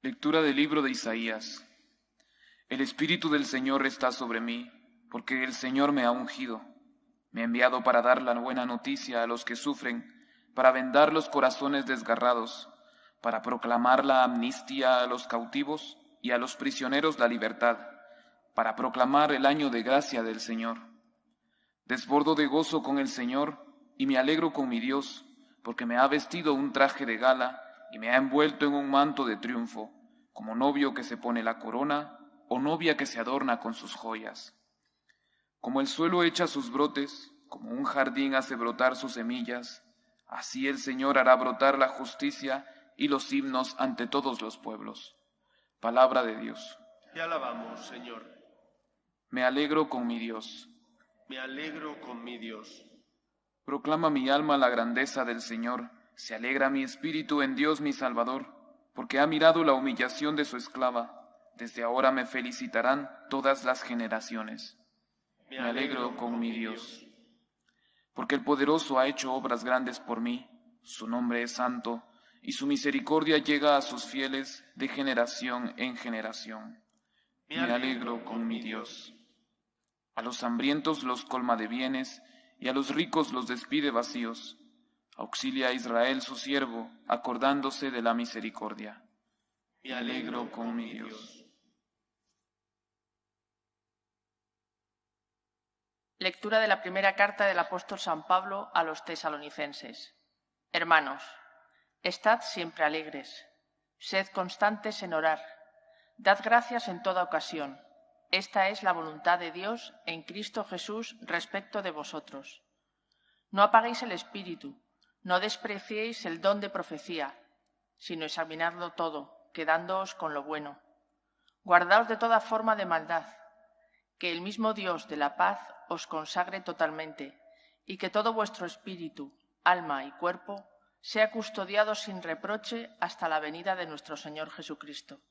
Lectura del libro de Isaías. El Espíritu del Señor está sobre mí, porque el Señor me ha ungido. Me ha enviado para dar la buena noticia a los que sufren, para vendar los corazones desgarrados, para proclamar la amnistía a los cautivos y a los prisioneros la libertad, para proclamar el año de gracia del Señor. Desbordo de gozo con el Señor y me alegro con mi Dios, porque me ha vestido un traje de gala y me ha envuelto en un manto de triunfo, como novio que se pone la corona o novia que se adorna con sus joyas. Como el suelo echa sus brotes, como un jardín hace brotar sus semillas, así el Señor hará brotar la justicia y los himnos ante todos los pueblos. Palabra de Dios. Te alabamos, Señor. Me alegro con mi Dios. Me alegro con mi Dios. Proclama mi alma la grandeza del Señor, se alegra mi espíritu en Dios mi Salvador, porque ha mirado la humillación de su esclava. Desde ahora me felicitarán todas las generaciones. Me alegro con mi Dios. Porque el poderoso ha hecho obras grandes por mí, su nombre es santo, y su misericordia llega a sus fieles de generación en generación. Me alegro con mi Dios. A los hambrientos los colma de bienes, y a los ricos los despide vacíos. Auxilia a Israel su siervo, acordándose de la misericordia. Me alegro con mi Dios. Lectura de la primera carta del apóstol San Pablo a los tesalonicenses. Hermanos, estad siempre alegres, sed constantes en orar, dad gracias en toda ocasión. Esta es la voluntad de Dios en Cristo Jesús respecto de vosotros. No apaguéis el espíritu, no despreciéis el don de profecía, sino examinadlo todo, quedándoos con lo bueno. Guardaos de toda forma de maldad, que el mismo Dios de la paz os consagre totalmente, y que todo vuestro espíritu, alma y cuerpo sea custodiado sin reproche hasta la venida de nuestro Señor Jesucristo.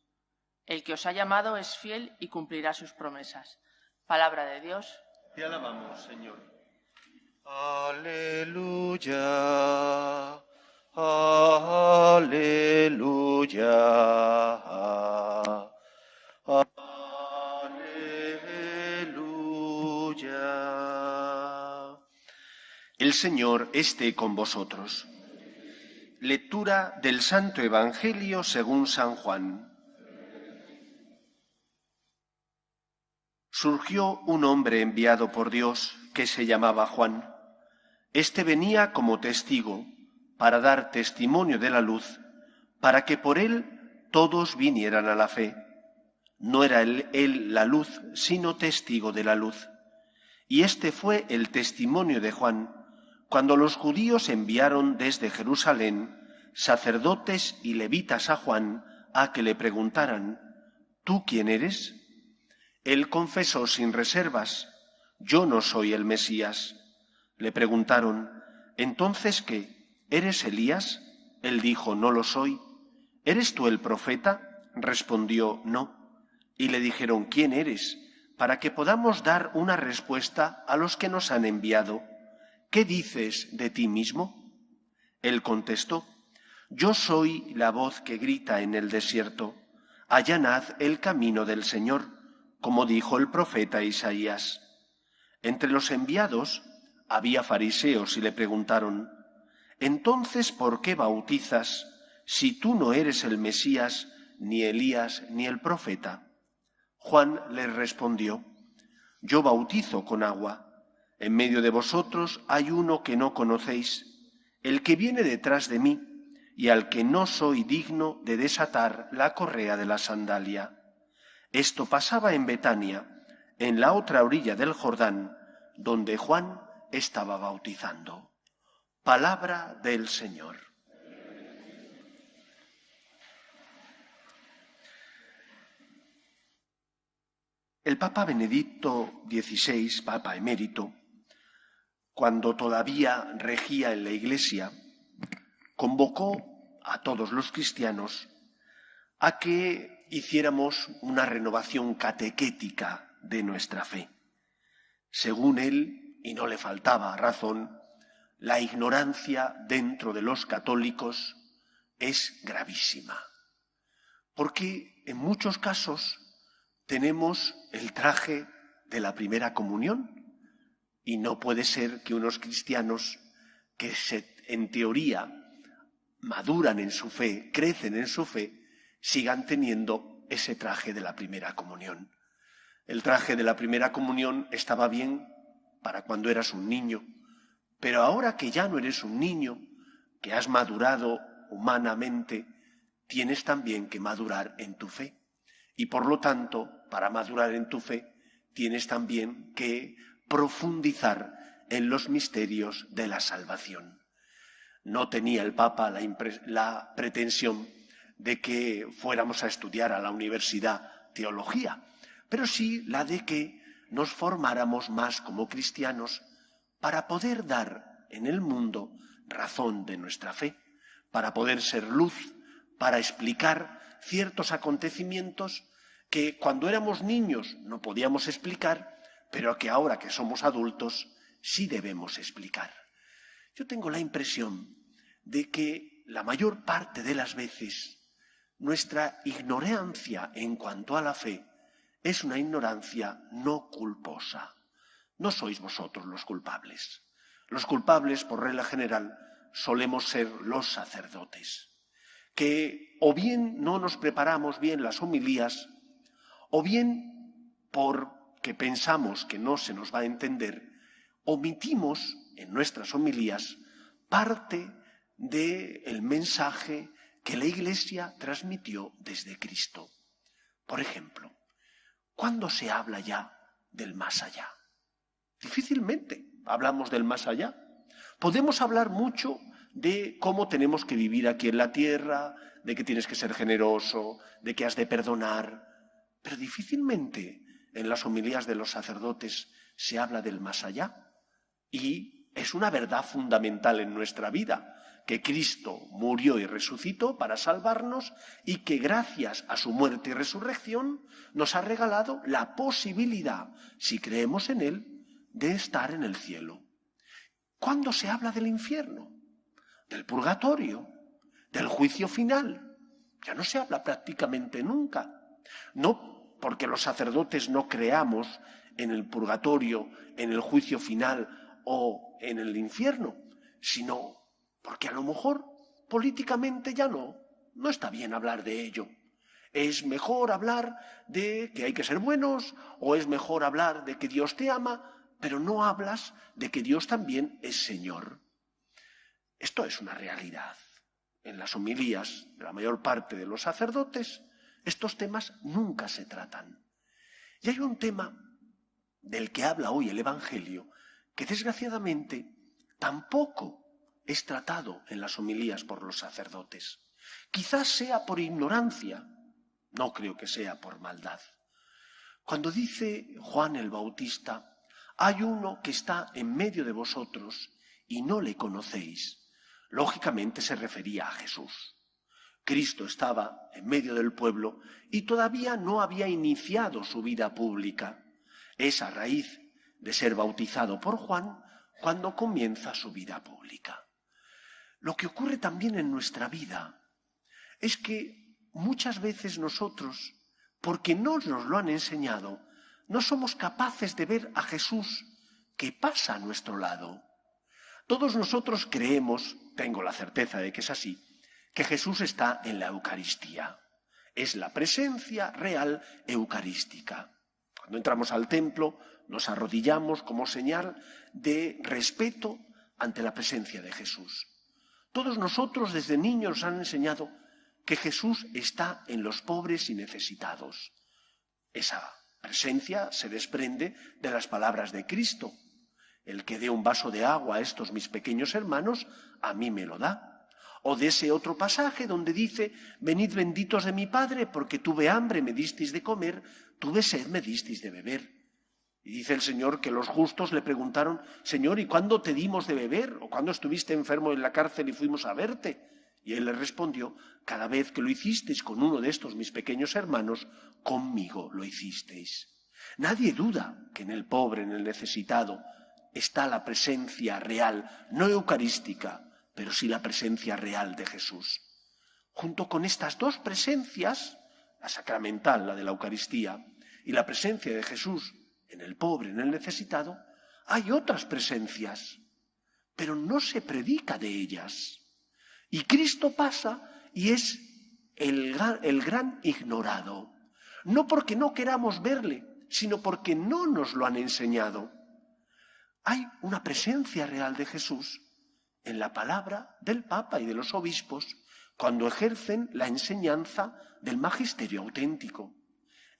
El que os ha llamado es fiel y cumplirá sus promesas. Palabra de Dios. Te alabamos, Señor. Aleluya, aleluya, aleluya. El Señor esté con vosotros. Lectura del Santo Evangelio según San Juan. Surgió un hombre enviado por Dios que se llamaba Juan. Este venía como testigo para dar testimonio de la luz, para que por él todos vinieran a la fe. No era él la luz, sino testigo de la luz. Y este fue el testimonio de Juan, cuando los judíos enviaron desde Jerusalén sacerdotes y levitas a Juan a que le preguntaran: ¿tú quién eres? Él confesó sin reservas: yo no soy el Mesías. Le preguntaron: ¿entonces qué? ¿Eres Elías? Él dijo: no lo soy. ¿Eres tú el profeta? Respondió: no. Y le dijeron: ¿quién eres? Para que podamos dar una respuesta a los que nos han enviado. ¿Qué dices de ti mismo? Él contestó: yo soy la voz que grita en el desierto: allanad el camino del Señor, como dijo el profeta Isaías. Entre los enviados había fariseos y le preguntaron: ¿entonces por qué bautizas si tú no eres el Mesías, ni Elías, ni el profeta? Juan les respondió: yo bautizo con agua. En medio de vosotros hay uno que no conocéis, el que viene detrás de mí, y al que no soy digno de desatar la correa de la sandalia. Esto pasaba en Betania, en la otra orilla del Jordán, donde Juan estaba bautizando. Palabra del Señor. El Papa Benedicto XVI, Papa emérito, cuando todavía regía en la Iglesia, convocó a todos los cristianos a que hiciéramos una renovación catequética de nuestra fe. Según él, y no le faltaba razón, la ignorancia dentro de los católicos es gravísima. Porque en muchos casos tenemos el traje de la primera comunión y no puede ser que unos cristianos que en teoría maduran en su fe, crecen en su fe, sigan teniendo ese traje de la primera comunión. El traje de la primera comunión estaba bien para cuando eras un niño, pero ahora que ya no eres un niño, que has madurado humanamente, tienes también que madurar en tu fe. Y por lo tanto, para madurar en tu fe, tienes también que profundizar en los misterios de la salvación. No tenía el Papa la pretensión de que fuéramos a estudiar a la universidad teología, pero sí la de que nos formáramos más como cristianos para poder dar en el mundo razón de nuestra fe, para poder ser luz, para explicar ciertos acontecimientos que cuando éramos niños no podíamos explicar, pero que ahora que somos adultos sí debemos explicar. Yo tengo la impresión de que la mayor parte de las veces nuestra ignorancia en cuanto a la fe es una ignorancia no culposa. No sois vosotros los culpables. Los culpables, por regla general, solemos ser los sacerdotes, que o bien no nos preparamos bien las homilías, o bien porque pensamos que no se nos va a entender, omitimos en nuestras homilías parte del mensaje que la Iglesia transmitió desde Cristo. Por ejemplo, ¿cuándo se habla ya del más allá? Difícilmente hablamos del más allá. Podemos hablar mucho de cómo tenemos que vivir aquí en la tierra, de que tienes que ser generoso, de que has de perdonar, pero difícilmente en las homilías de los sacerdotes se habla del más allá. Y es una verdad fundamental en nuestra vida, que Cristo murió y resucitó para salvarnos y que gracias a su muerte y resurrección nos ha regalado la posibilidad, si creemos en Él, de estar en el cielo. ¿Cuándo se habla del infierno? Del purgatorio, del juicio final. Ya no se habla prácticamente nunca. No porque los sacerdotes no creamos en el purgatorio, en el juicio final o en el infierno, sino porque a lo mejor políticamente ya no está bien hablar de ello. Es mejor hablar de que hay que ser buenos, o es mejor hablar de que Dios te ama, pero no hablas de que Dios también es Señor. Esto es una realidad. En las homilías de la mayor parte de los sacerdotes, estos temas nunca se tratan. Y hay un tema del que habla hoy el Evangelio que desgraciadamente tampoco es tratado en las homilías por los sacerdotes. Quizás sea por ignorancia, no creo que sea por maldad. Cuando dice Juan el Bautista, hay uno que está en medio de vosotros y no le conocéis, lógicamente se refería a Jesús. Cristo estaba en medio del pueblo y todavía no había iniciado su vida pública. Es a raíz de ser bautizado por Juan cuando comienza su vida pública. Lo que ocurre también en nuestra vida es que muchas veces nosotros, porque no nos lo han enseñado, no somos capaces de ver a Jesús que pasa a nuestro lado. Todos nosotros creemos, tengo la certeza de que es así, que Jesús está en la Eucaristía. Es la presencia real eucarística. Cuando entramos al templo, nos arrodillamos como señal de respeto ante la presencia de Jesús. Todos nosotros desde niños nos han enseñado que Jesús está en los pobres y necesitados. Esa presencia se desprende de las palabras de Cristo. El que dé un vaso de agua a estos mis pequeños hermanos, a mí me lo da. O de ese otro pasaje donde dice, venid benditos de mi Padre, porque tuve hambre, me disteis de comer, tuve sed, me disteis de beber. Y dice el Señor que los justos le preguntaron, Señor, ¿y cuándo te dimos de beber? ¿O cuándo estuviste enfermo en la cárcel y fuimos a verte? Y él les respondió, cada vez que lo hicisteis con uno de estos mis pequeños hermanos, conmigo lo hicisteis. Nadie duda que en el pobre, en el necesitado, está la presencia real, no eucarística, pero sí la presencia real de Jesús. Junto con estas dos presencias, la sacramental, la de la Eucaristía, y la presencia de Jesús en el pobre, en el necesitado, hay otras presencias, pero no se predica de ellas. Y Cristo pasa y es el gran ignorado, no porque no queramos verle, sino porque no nos lo han enseñado. Hay una presencia real de Jesús en la palabra del Papa y de los obispos cuando ejercen la enseñanza del magisterio auténtico.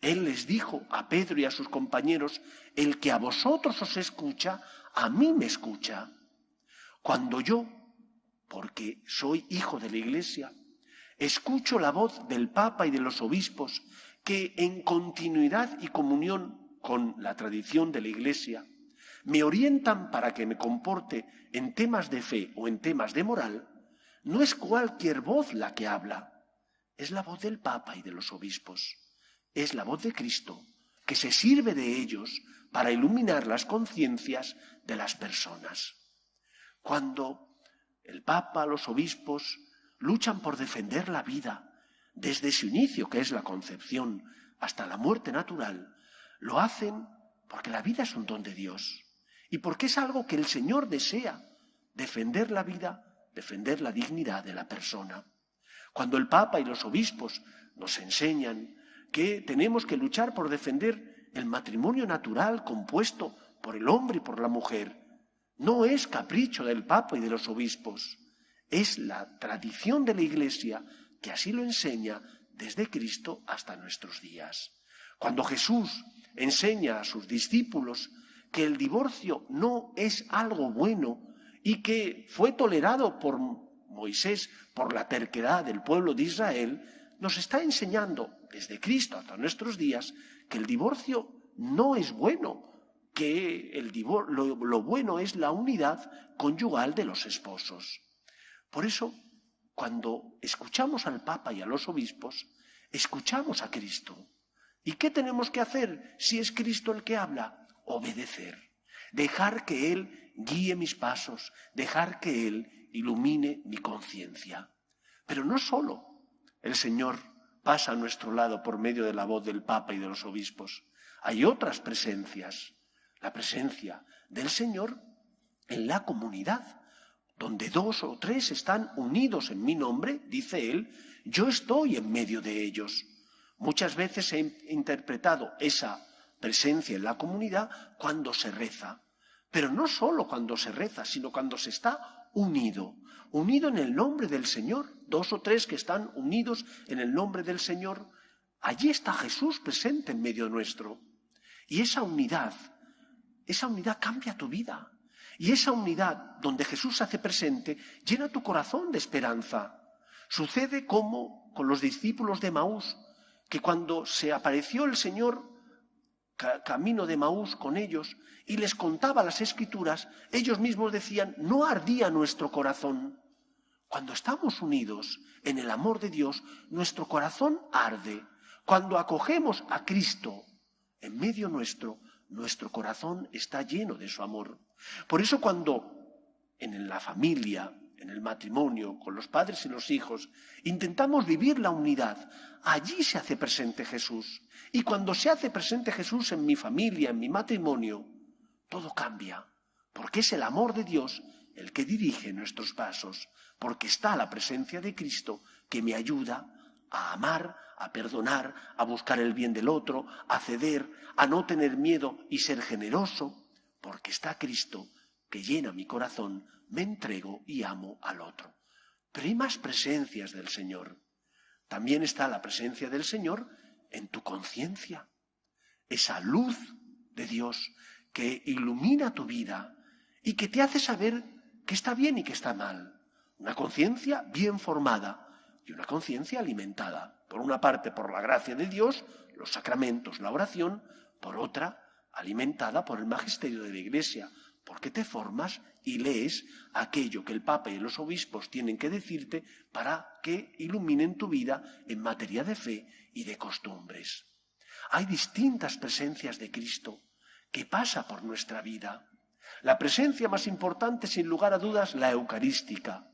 Él les dijo a Pedro y a sus compañeros: el que a vosotros os escucha, a mí me escucha. Cuando yo, porque soy hijo de la Iglesia, escucho la voz del Papa y de los obispos que en continuidad y comunión con la tradición de la Iglesia me orientan para que me comporte en temas de fe o en temas de moral, no es cualquier voz la que habla, es la voz del Papa y de los obispos. Es la voz de Cristo, que se sirve de ellos para iluminar las conciencias de las personas. Cuando el Papa, los obispos, luchan por defender la vida, desde su inicio, que es la concepción, hasta la muerte natural, lo hacen porque la vida es un don de Dios y porque es algo que el Señor desea, defender la vida, defender la dignidad de la persona. Cuando el Papa y los obispos nos enseñan que tenemos que luchar por defender el matrimonio natural compuesto por el hombre y por la mujer, no es capricho del Papa y de los obispos, es la tradición de la Iglesia que así lo enseña desde Cristo hasta nuestros días. Cuando Jesús enseña a sus discípulos que el divorcio no es algo bueno y que fue tolerado por Moisés por la terquedad del pueblo de Israel, nos está enseñando desde Cristo hasta nuestros días que el divorcio no es bueno, que lo bueno es la unidad conyugal de los esposos. Por eso, cuando escuchamos al Papa y a los obispos, escuchamos a Cristo. ¿Y qué tenemos que hacer si es Cristo el que habla? Obedecer, dejar que Él guíe mis pasos, dejar que Él ilumine mi conciencia. Pero no solo el Señor pasa a nuestro lado por medio de la voz del Papa y de los obispos. Hay otras presencias. La presencia del Señor en la comunidad, donde 2 o 3 están unidos en mi nombre, dice Él, yo estoy en medio de ellos. Muchas veces he interpretado esa presencia en la comunidad cuando se reza. Pero no solo cuando se reza, sino cuando se está unido en el nombre del Señor. 2 o 3 que están unidos en el nombre del Señor. Allí está Jesús presente en medio nuestro. Y esa unidad cambia tu vida. Y esa unidad donde Jesús se hace presente llena tu corazón de esperanza. Sucede como con los discípulos de Emaús, que cuando se apareció el Señor camino de Emaús con ellos y les contaba las Escrituras, ellos mismos decían, no ardía nuestro corazón. Cuando estamos unidos en el amor de Dios, nuestro corazón arde. Cuando acogemos a Cristo en medio nuestro corazón está lleno de su amor. Por eso cuando en la familia, en el matrimonio, con los padres y los hijos, intentamos vivir la unidad, allí se hace presente Jesús. Y cuando se hace presente Jesús en mi familia, en mi matrimonio, todo cambia, porque es el amor de Dios el que dirige nuestros pasos, porque está la presencia de Cristo que me ayuda a amar, a perdonar, a buscar el bien del otro, a ceder, a no tener miedo y ser generoso, porque está Cristo que llena mi corazón, me entrego y amo al otro. Pero hay más presencias del Señor. También está la presencia del Señor en tu conciencia, esa luz de Dios que ilumina tu vida y que te hace saber que está bien y que está mal. Una conciencia bien formada y una conciencia alimentada. Por una parte, por la gracia de Dios, los sacramentos, la oración, por otra, alimentada por el magisterio de la Iglesia, porque te formas y lees aquello que el Papa y los obispos tienen que decirte para que iluminen tu vida en materia de fe y de costumbres. Hay distintas presencias de Cristo que pasa por nuestra vida. La presencia más importante, sin lugar a dudas, la eucarística,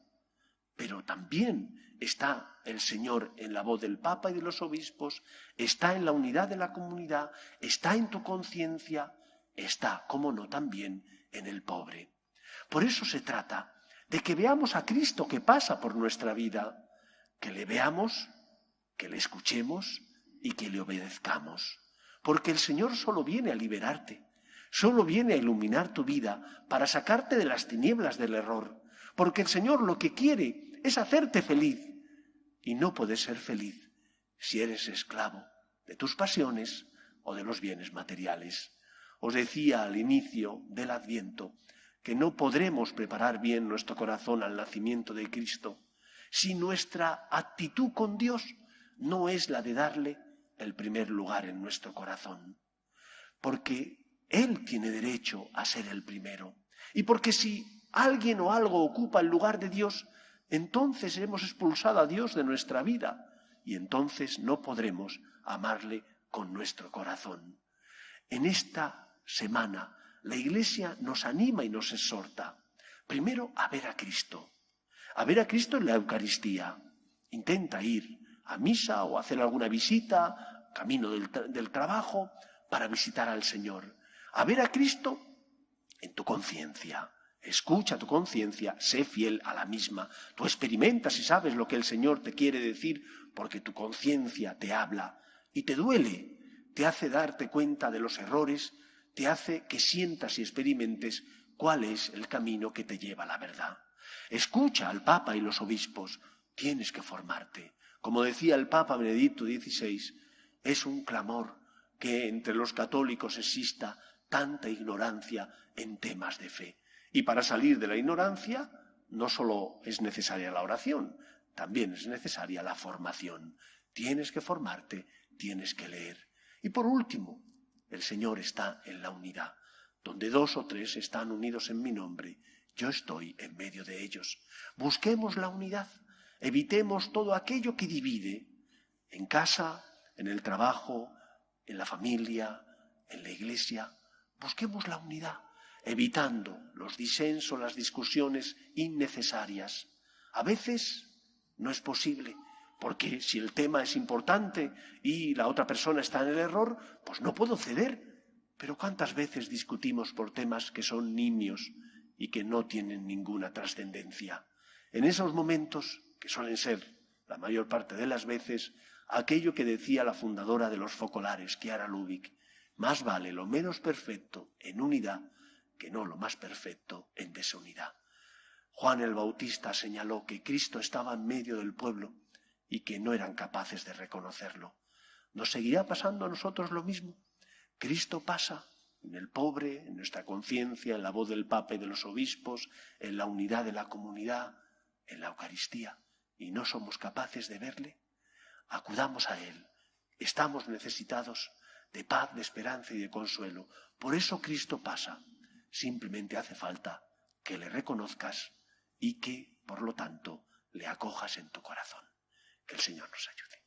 pero también está el Señor en la voz del Papa y de los obispos, está en la unidad de la comunidad, está en tu conciencia, está, cómo no, también en el pobre. Por eso se trata de que veamos a Cristo que pasa por nuestra vida, que le veamos, que le escuchemos y que le obedezcamos. Porque el Señor solo viene a liberarte, solo viene a iluminar tu vida para sacarte de las tinieblas del error. Porque el Señor lo que quiere es hacerte feliz. Y no puedes ser feliz si eres esclavo de tus pasiones o de los bienes materiales. Os decía al inicio del Adviento que no podremos preparar bien nuestro corazón al nacimiento de Cristo si nuestra actitud con Dios no es la de darle el primer lugar en nuestro corazón. Porque Él tiene derecho a ser el primero. Y porque si alguien o algo ocupa el lugar de Dios, entonces hemos expulsado a Dios de nuestra vida y entonces no podremos amarle con nuestro corazón. En esta semana la Iglesia nos anima y nos exhorta, primero a ver a Cristo en la Eucaristía. Intenta ir a misa o hacer alguna visita, camino del trabajo, para visitar al Señor. A ver a Cristo en tu conciencia. Escucha tu conciencia, sé fiel a la misma. Tú experimentas y sabes lo que el Señor te quiere decir porque tu conciencia te habla y te duele, te hace darte cuenta de los errores, te hace que sientas y experimentes cuál es el camino que te lleva a la verdad. Escucha al Papa y los obispos, tienes que formarte. Como decía el Papa Benedicto XVI, es un clamor que entre los católicos exista tanta ignorancia en temas de fe. Y para salir de la ignorancia no solo es necesaria la oración, también es necesaria la formación. Tienes que formarte, tienes que leer. Y por último, el Señor está en la unidad. Donde 2 o 3 están unidos en mi nombre, yo estoy en medio de ellos. Busquemos la unidad, evitemos todo aquello que divide, en casa, en el trabajo, en la familia, en la iglesia. Busquemos la unidad, evitando los disensos, las discusiones innecesarias. A veces no es posible, porque si el tema es importante y la otra persona está en el error, pues no puedo ceder. Pero ¿cuántas veces discutimos por temas que son nimios y que no tienen ninguna trascendencia? En esos momentos, que suelen ser la mayor parte de las veces, aquello que decía la fundadora de los focolares, Chiara Lubich, más vale lo menos perfecto en unidad que no lo más perfecto en desunidad. Juan el Bautista señaló que Cristo estaba en medio del pueblo y que no eran capaces de reconocerlo. ¿Nos seguirá pasando a nosotros lo mismo? Cristo pasa en el pobre, en nuestra conciencia, en la voz del Papa y de los obispos, en la unidad de la comunidad, en la Eucaristía, y no somos capaces de verle. Acudamos a Él. Estamos necesitados de paz, de esperanza y de consuelo. Por eso Cristo pasa. Simplemente hace falta que le reconozcas y que, por lo tanto, le acojas en tu corazón. Que el Señor nos ayude.